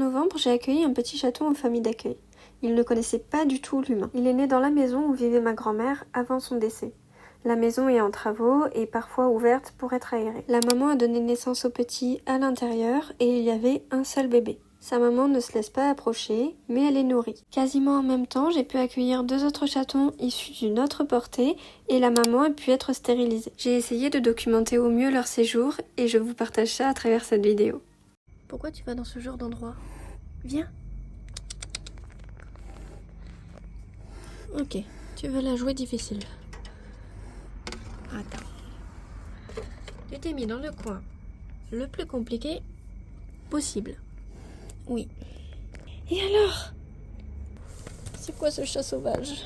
novembre, j'ai accueilli un petit chaton en famille d'accueil. Il ne connaissait pas du tout l'humain. Il est né dans la maison où vivait ma grand-mère avant son décès. La maison est en travaux et parfois ouverte pour être aérée. La maman a donné naissance au petit à l'intérieur et il y avait un seul bébé. Sa maman ne se laisse pas approcher, mais elle est nourrie. Quasiment en même temps, j'ai pu accueillir 2 autres chatons issus d'une autre portée et la maman a pu être stérilisée. J'ai essayé de documenter au mieux leur séjour et je vous partage ça à travers cette vidéo. Pourquoi tu vas dans ce genre d'endroit? Viens. Ok, tu veux la jouer difficile. Attends. Tu t'es mis dans le coin le plus compliqué possible. Oui. Et alors? C'est quoi ce chat sauvage?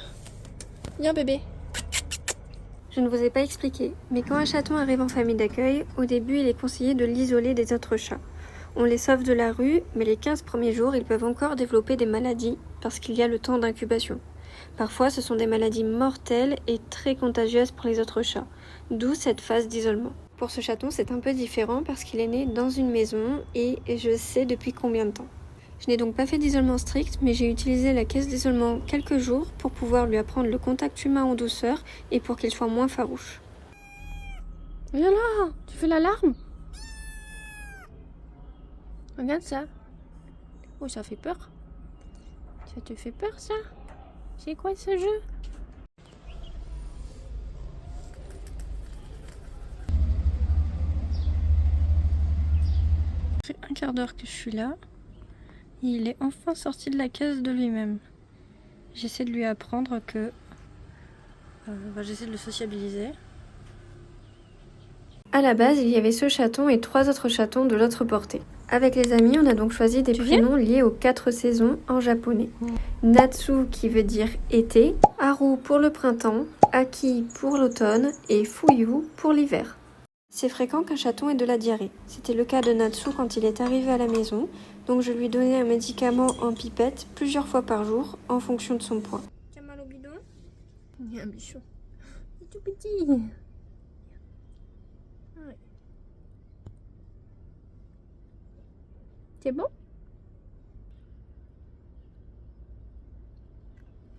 Viens bébé. Je ne vous ai pas expliqué, mais quand un chaton arrive en famille d'accueil, au début il est conseillé de l'isoler des autres chats. On les sauve de la rue, mais les 15 premiers jours, ils peuvent encore développer des maladies parce qu'il y a le temps d'incubation. Parfois, ce sont des maladies mortelles et très contagieuses pour les autres chats, d'où cette phase d'isolement. Pour ce chaton, c'est un peu différent parce qu'il est né dans une maison et je sais depuis combien de temps. Je n'ai donc pas fait d'isolement strict, mais j'ai utilisé la caisse d'isolement quelques jours pour pouvoir lui apprendre le contact humain en douceur et pour qu'il soit moins farouche. Viens là, tu fais l'alarme? Regarde ça. Oh, ça fait peur. Ça te fait peur, ça? C'est quoi ce jeu? Ça fait un quart d'heure que je suis là. Et il est enfin sorti de la case de lui-même. J'essaie de lui apprendre que... j'essaie de le sociabiliser. À la base, il y avait ce chaton et 3 autres chatons de l'autre portée. Avec les amis, on a donc choisi des prénoms liés aux 4 saisons en japonais. Natsu qui veut dire été, Haru pour le printemps, Aki pour l'automne et Fuyu pour l'hiver. C'est fréquent qu'un chaton ait de la diarrhée. C'était le cas de Natsu quand il est arrivé à la maison, donc je lui donnais un médicament en pipette plusieurs fois par jour en fonction de son poids. Tu as mal au bidon? Il y a un bichon. Il est tout petit. Ouais. C'est bon?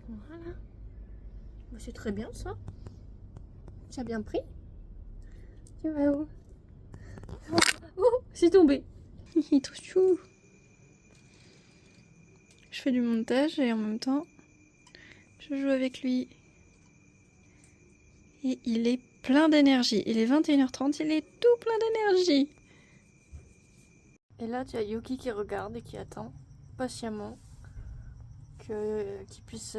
Voilà. Bah, c'est très bien ça. Tu as bien pris? Tu vas où? Oh, c'est tombé. Il est trop chou. Je fais du montage et en même temps, je joue avec lui. Et il est plein d'énergie. Il est 21h30, il est tout plein d'énergie. Et là, tu as Yuki qui regarde et qui attend patiemment qu'il puisse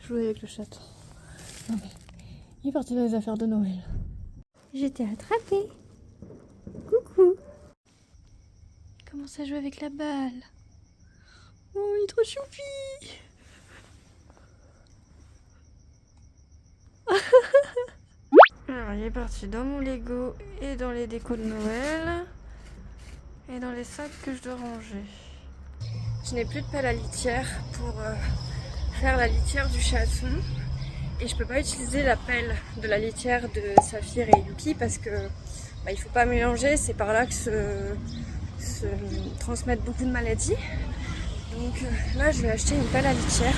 jouer avec le chaton. Non mais, il est parti dans les affaires de Noël. Je t'ai attrapé. Coucou. Il commence à jouer avec la balle. Oh, il est trop choupi. Alors, il est parti dans mon Lego et dans les décos de Noël et dans les sacs que je dois ranger. Je n'ai plus de pelle à litière pour faire la litière du chaton et je peux pas utiliser la pelle de la litière de Saphir et Yuki parce que il faut pas mélanger, c'est par là que se transmettent beaucoup de maladies. Donc là je vais acheter une pelle à litière.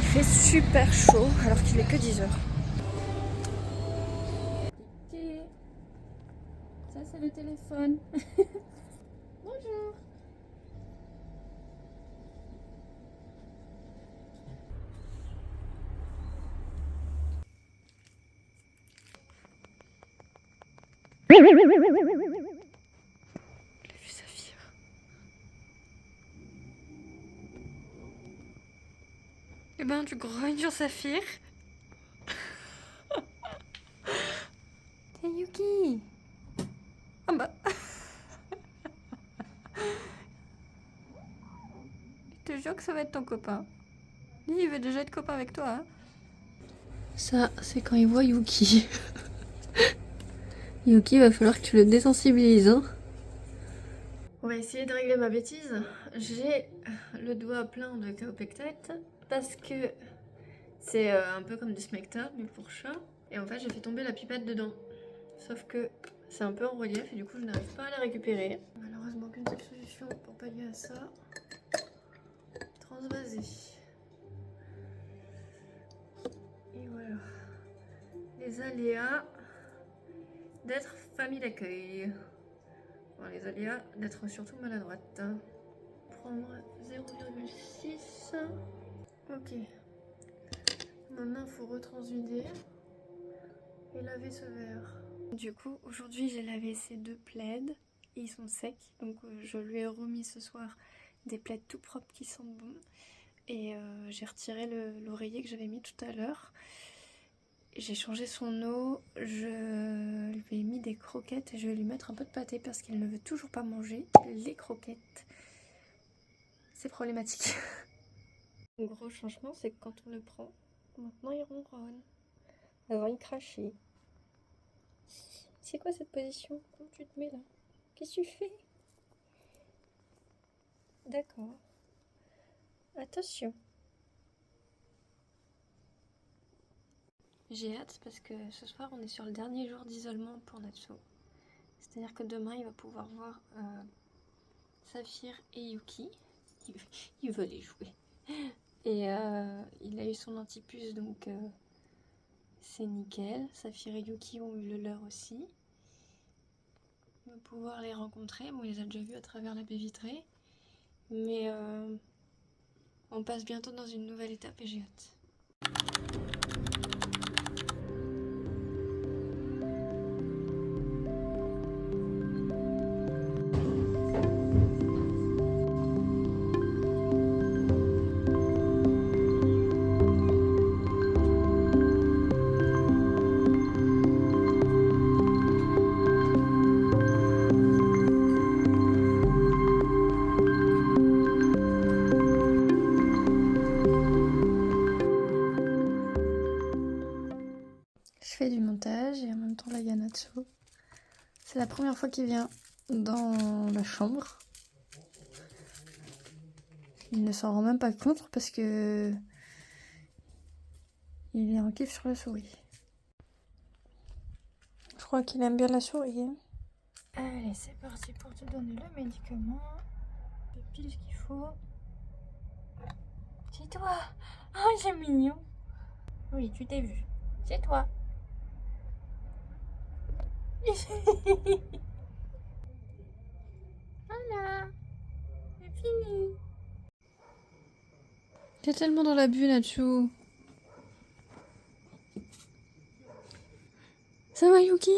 Il fait super chaud alors qu'il est que 10h. Ça c'est le téléphone. Bonjour. J'ai vu Saphir. Eh ben tu grognes sur Saphir. C'est Yuki. Ah bah. Je te jure que ça va être ton copain. Lui, il veut déjà être copain avec toi. Hein. Ça, c'est quand il voit Yuki. Yuki, va falloir que tu le désensibilises. Hein. On va essayer de régler ma bêtise. J'ai le doigt plein de kaopectate parce que c'est un peu comme du smecta, mais pour chat. Et en fait, j'ai fait tomber la pipette dedans. Sauf que c'est un peu en relief et du coup, je n'arrive pas à la récupérer. Malheureusement que des solutions pour pallier à ça. Transvaser. Et voilà. Les aléas d'être famille d'accueil. Enfin, les aléas d'être surtout maladroite. Prendre 0,6. Ok. Maintenant, il faut retransvider et laver ce verre. Du coup, aujourd'hui, j'ai lavé ces 2 plaids. Et ils sont secs. Donc, je lui ai remis ce soir des plaids tout propres qui sentent bon. Et j'ai retiré l'oreiller que j'avais mis tout à l'heure. J'ai changé son eau. Je lui ai mis des croquettes et je vais lui mettre un peu de pâté parce qu'il ne veut toujours pas manger les croquettes. C'est problématique. Le gros changement, c'est que quand on le prend, maintenant il ronronne. Avant il crachait. C'est quoi cette position? Comment tu te mets là? Qu'est-ce que tu fais? D'accord. Attention. J'ai hâte parce que ce soir on est sur le dernier jour d'isolement pour Natsu. C'est-à-dire que demain il va pouvoir voir Saphir et Yuki. Il veut les jouer. Et il a eu son antipuce, donc c'est nickel. Saphir et Yuki ont eu le leur aussi. Il va pouvoir les rencontrer. Bon, il les a déjà vus à travers la baie vitrée. Mais on passe bientôt dans une nouvelle étape et j'ai hâte. Je fais du montage et en même temps là il y a Natsu. C'est la première fois qu'il vient dans la chambre. Il ne s'en rend même pas compte parce que il est en kiff sur la souris. Je crois qu'il aime bien la souris. Hein. Allez, c'est parti pour te donner le médicament. C'est pile ce qu'il faut. C'est toi. Oh, c'est mignon. Oui, tu t'es vu. C'est toi. Voilà. C'est fini. T'es tellement dans la bulle, Natsu. Ça va, Yuki?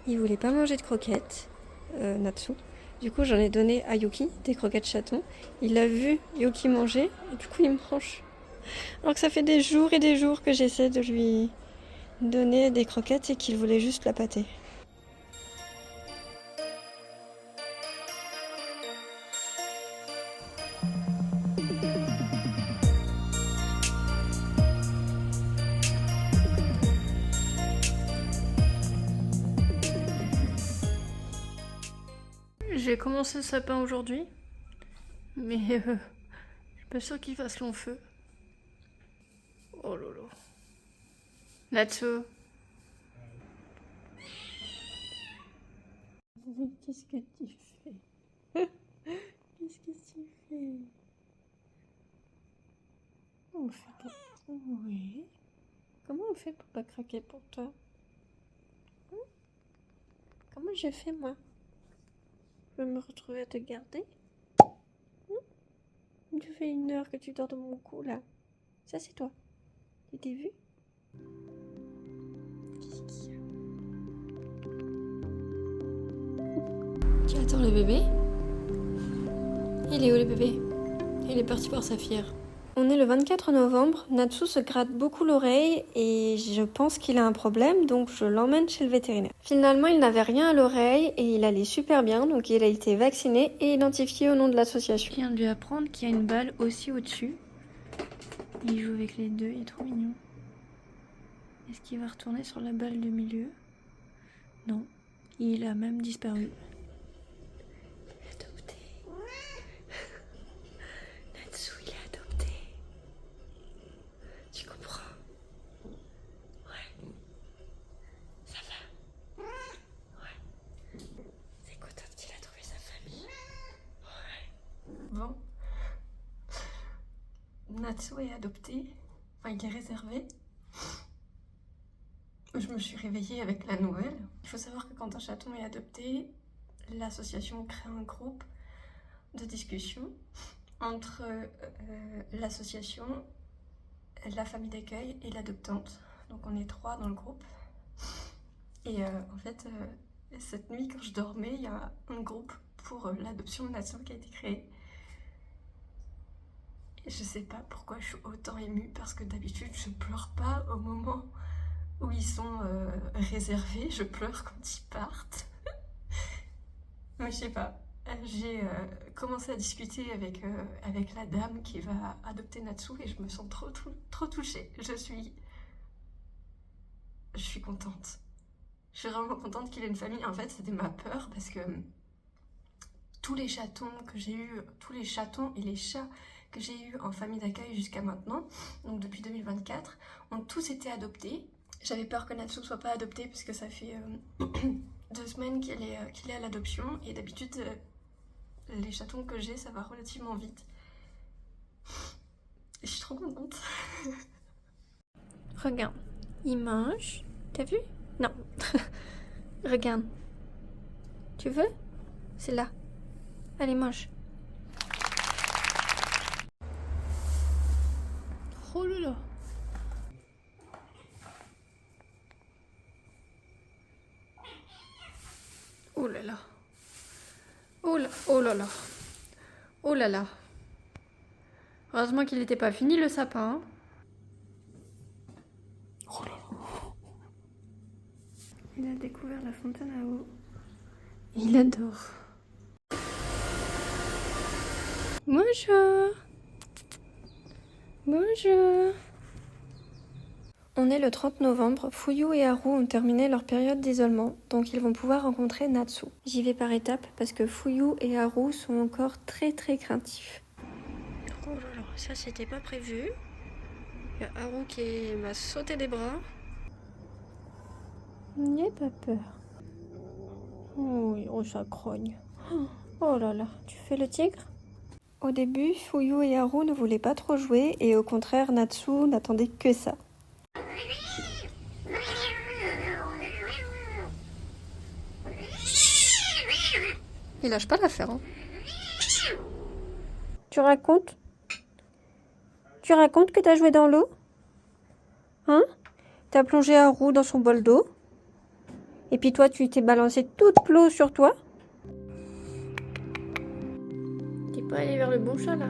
Il voulait pas manger de croquettes, Natsu. Du coup, j'en ai donné à Yuki des croquettes chaton. Il a vu Yuki manger et du coup, il mange. Alors que ça fait des jours et des jours que j'essaie de lui donner des croquettes et qu'il voulait juste la pâter. J'ai commencé le sapin aujourd'hui, mais je suis pas sûre qu'il fasse long feu. Oh lolo. Natsu. Mais qu'est-ce que tu fais? Qu'est-ce que tu fais? Comment on fait pour... Oui. Comment on fait pour pas craquer pour toi? Comment je fais moi? Je vais me retrouver à te garder? Tu fais 1 heure que tu dors dans mon cou là. Ça c'est toi. Tu t'es vu? Qu'est-ce qu'il y a? Tu attends le bébé? Il est où le bébé? Il est parti voir Saphir. On est le 24 novembre, Natsu se gratte beaucoup l'oreille et je pense qu'il a un problème, donc je l'emmène chez le vétérinaire. Finalement, il n'avait rien à l'oreille et il allait super bien, donc il a été vacciné et identifié au nom de l'association. Je viens de lui apprendre qu'il y a une balle aussi au-dessus. Il joue avec les deux, il est trop mignon. Est-ce qu'il va retourner sur la balle du milieu? Non, il a même disparu. Adopté. Natsu, il est adopté. Tu comprends? Ouais. Ça va. Natsu est adopté, enfin il est réservé. Je me suis réveillée avec la nouvelle. Il faut savoir que quand un chaton est adopté, l'association crée un groupe de discussion entre l'association, la famille d'accueil et l'adoptante. Donc on est 3 dans le groupe. Et en fait, cette nuit quand je dormais, il y a un groupe pour l'adoption de Natsu qui a été créé. Et je sais pas pourquoi je suis autant émue, parce que d'habitude je pleure pas au moment où ils sont réservés, je pleure quand ils partent. Mais je sais pas, j'ai commencé à discuter avec la dame qui va adopter Natsu et je me sens trop touchée. Je suis contente. Je suis vraiment contente qu'il ait une famille. En fait, c'était ma peur parce que tous les chatons que j'ai eu, tous les chatons et les chats que j'ai eu en famille d'accueil jusqu'à maintenant, donc depuis 2024, ont tous été adoptés. J'avais peur que Natsu soit pas adopté parce que ça fait 2 semaines qu'il est à l'adoption et d'habitude les chatons que j'ai ça va relativement vite. Et je suis trop contente. Regarde, il mange. T'as vu? Non. Regarde. Tu veux? C'est là. Allez, mange. Oh là là. Oh là là. Oh là, oh là là. Oh là là. Heureusement qu'il n'était pas fini le sapin. Hein. Oh là là. Il a découvert la fontaine à eau. Il adore. Bonjour. Bonjour. On est le 30 novembre, Fuyu et Haru ont terminé leur période d'isolement, donc ils vont pouvoir rencontrer Natsu. J'y vais par étapes parce que Fuyu et Haru sont encore très craintifs. Oh là là, ça c'était pas prévu. Il y a Haru qui m'a sauté des bras. N'aie pas peur. Oui, oh ça grogne. Oh là là, tu fais le tigre? Au début, Fuyu et Haru ne voulaient pas trop jouer et au contraire, Natsu n'attendait que ça. Il lâche pas l'affaire. Hein. Tu racontes? Tu racontes que t'as joué dans l'eau? Hein? T'as plongé Haru dans son bol d'eau? Et puis toi, tu t'es balancé toute l'eau sur toi? T'es pas allé vers le bon chat là?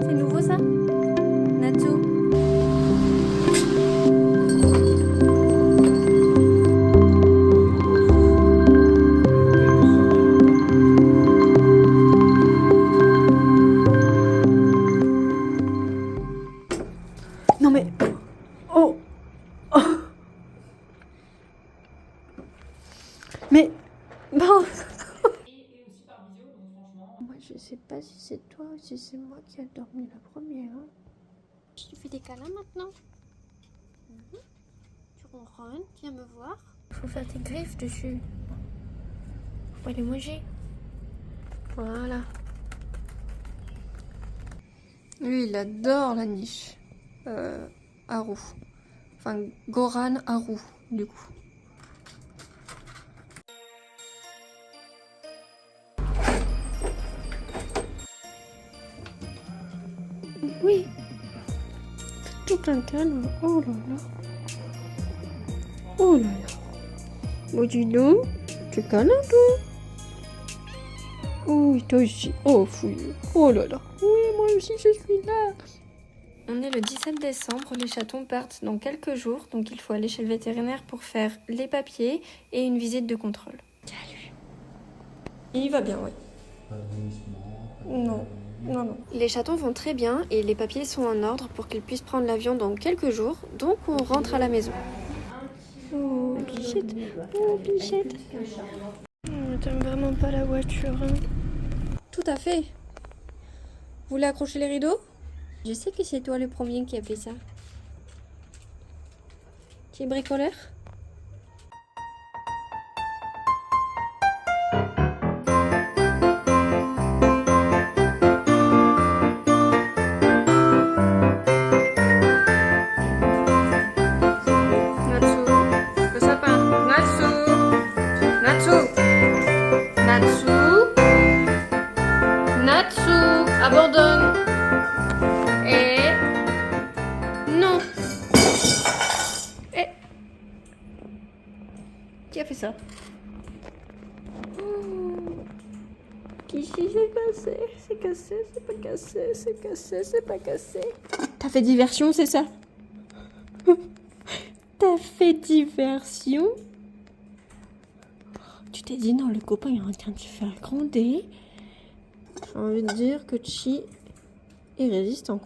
C'est nouveau ça? Natsu? Non mais... Oh, oh. Mais... Bon. Et aussi par visio, donc franchement... Moi je sais pas si c'est toi ou si c'est moi qui a dormi la première. Je te fais des câlins maintenant. Tu ronronnes, viens me voir. Faut faire tes griffes dessus. Faut pas les manger. Voilà. Lui il adore la niche. Haru. Enfin, Goran Haru, du coup. Oui. Tout un câlin. Oh là là. Oh là là. Bon, dis donc. Tu es câlin, toi? Oh, toi aussi. Oh, fouille. Oh là là. Oui, moi aussi, je suis là. On est le 17 décembre, les chatons partent dans quelques jours, donc il faut aller chez le vétérinaire pour faire les papiers et une visite de contrôle. Salut. Il va bien, oui. Pas de vomissement, pas de Non, non, non. Les chatons vont très bien et les papiers sont en ordre pour qu'ils puissent prendre l'avion dans quelques jours, donc on rentre à la maison. Oh, Bichette. Oh, Bichette. Oh, t'aimes vraiment pas la voiture, hein? Tout à fait. Vous voulez accrocher les rideaux? Je sais que c'est toi le premier qui a fait ça. Tu es bricoleur? a fait ça? Qui c'est cassé? C'est cassé, c'est pas cassé, c'est cassé, c'est pas cassé. T'as fait diversion, c'est ça? T'as fait diversion? Tu t'es dit non, le copain est en train de se faire gronder. J'ai envie de dire que Chi est résistant.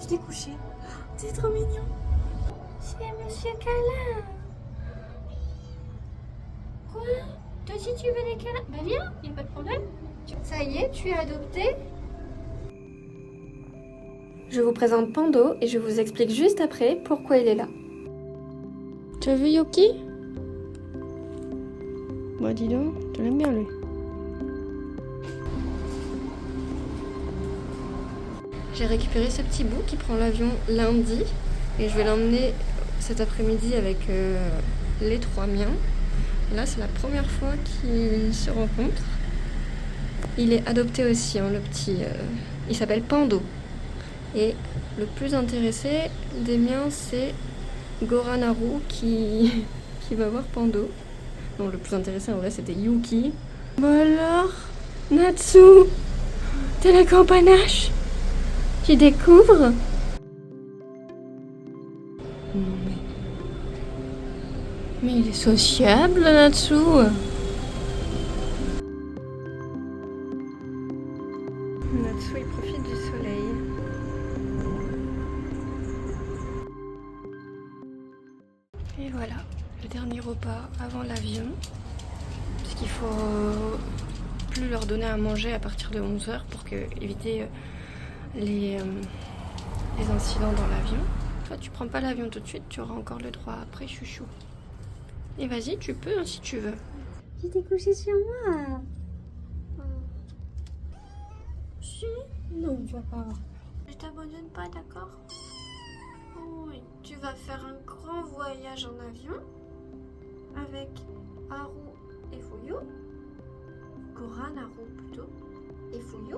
Tu t'es couché. C'est trop mignon. C'est Monsieur Câlin. Quoi? Toi aussi tu veux des câlins? Bah viens, y a pas de problème. Ça y est, tu es adopté. Je vous présente Pando et je vous explique juste après pourquoi il est là. Tu as vu Yoki? Bah dis donc, tu l'aimes bien lui. J'ai récupéré ce petit bout qui prend l'avion lundi et je vais l'emmener cet après-midi avec les 3 miens. Et là c'est la première fois qu'ils se rencontrent. Il est adopté aussi, hein, le petit. Il s'appelle Pando. Et le plus intéressé des miens, c'est Goranaru qui va voir Pando. Non, le plus intéressé en vrai, c'était Yuki. Bon alors, Natsu, t'es la campanache? Tu découvres? Non mais il est sociable, Natsu. Natsu, il profite du soleil. Et voilà, le dernier repas avant l'avion. Parce qu'il faut plus leur donner à manger à partir de 11h pour éviter les incidents dans l'avion. Toi, tu prends pas l'avion tout de suite, tu auras encore le droit après, chouchou. Et vas-y, tu peux hein, si tu veux. Tu t'es couché sur moi. Si? Non, tu vas pas. Je t'abandonne pas, d'accord? Oui, tu vas faire un grand voyage en avion avec Haru et Fuyu. Goranaru plutôt. Et Fuyu.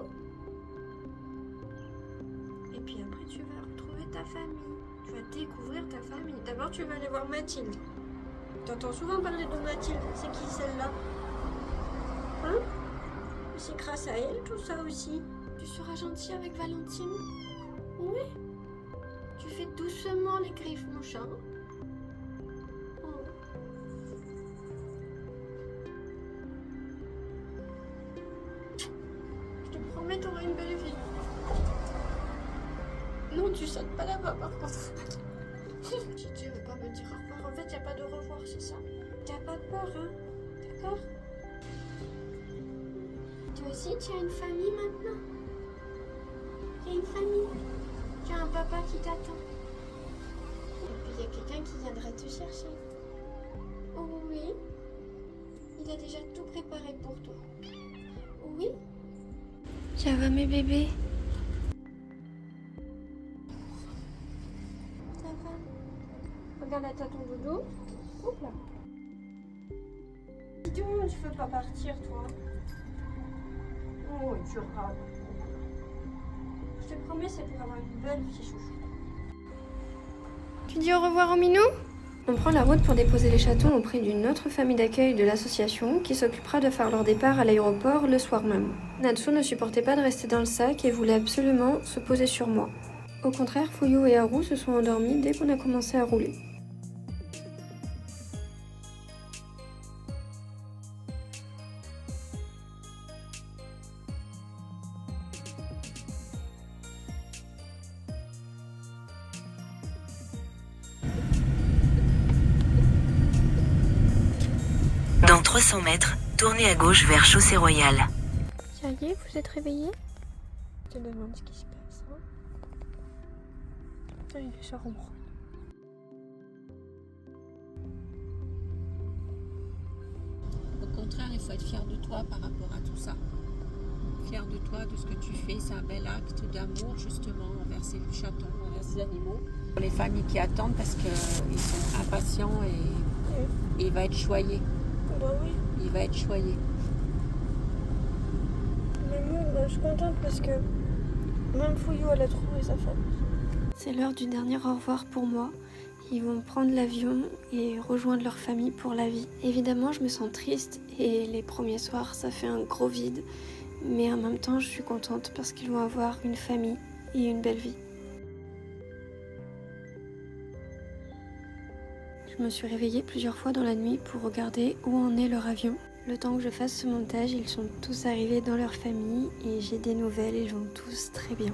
Et puis après, tu vas retrouver ta famille. Tu vas découvrir ta famille. D'abord, tu vas aller voir Mathilde. T'entends souvent parler de Mathilde. C'est qui celle-là? Hein? C'est grâce à elle tout ça aussi. Tu seras gentil avec Valentine? Oui. Tu fais doucement les griffes, mon chat. Oh. Je te promets, t'auras une belle vie. Non, tu sautes pas là-bas par contre. Tu veux pas me dire au revoir. En fait, y a pas de revoir, c'est ça. T'as pas peur, hein? D'accord? Toi aussi, tu as une famille maintenant? Tu as une famille? Tu as un papa qui t'attend? Et puis, il y a quelqu'un qui viendra te chercher. Oh oui? Il a déjà tout préparé pour toi. Oui? Ça va, mes bébés? Ça va? Regarde, là, t'as ton doudou. Hop là. Dis donc, tu veux pas partir, toi? Oh, tu rates. Je te promets, c'est pour avoir une belle vie, chouchou. Tu dis au revoir au minou? On prend la route pour déposer les chatons auprès d'une autre famille d'accueil de l'association qui s'occupera de faire leur départ à l'aéroport le soir même. Natsu ne supportait pas de rester dans le sac et voulait absolument se poser sur moi. Au contraire, Fuyu et Haru se sont endormis dès qu'on a commencé à rouler. Dans 300 mètres, tournez à gauche vers Chaussée Royale. Ça y est, vous êtes réveillés? Je te demande ce qui se passe. Hein? Il se ronronne. Au contraire, il faut être fier de toi par rapport à tout ça. Fier de toi, de ce que tu fais. C'est un bel acte d'amour, justement, envers ces chatons, envers ces animaux. Pour les familles qui attendent parce qu'ils sont impatients et il va être choyé. Bah oui. Il va être choyé. L'amour, je suis contente parce que même Fouillou, elle a trouvé sa femme. C'est l'heure du dernier au revoir pour moi. Ils vont prendre l'avion et rejoindre leur famille pour la vie. Évidemment, je me sens triste et les premiers soirs, ça fait un gros vide. Mais en même temps, je suis contente parce qu'ils vont avoir une famille et une belle vie. Je me suis réveillée plusieurs fois dans la nuit pour regarder où en est leur avion. Le temps que je fasse ce montage, ils sont tous arrivés dans leur famille et j'ai des nouvelles, ils vont tous très bien.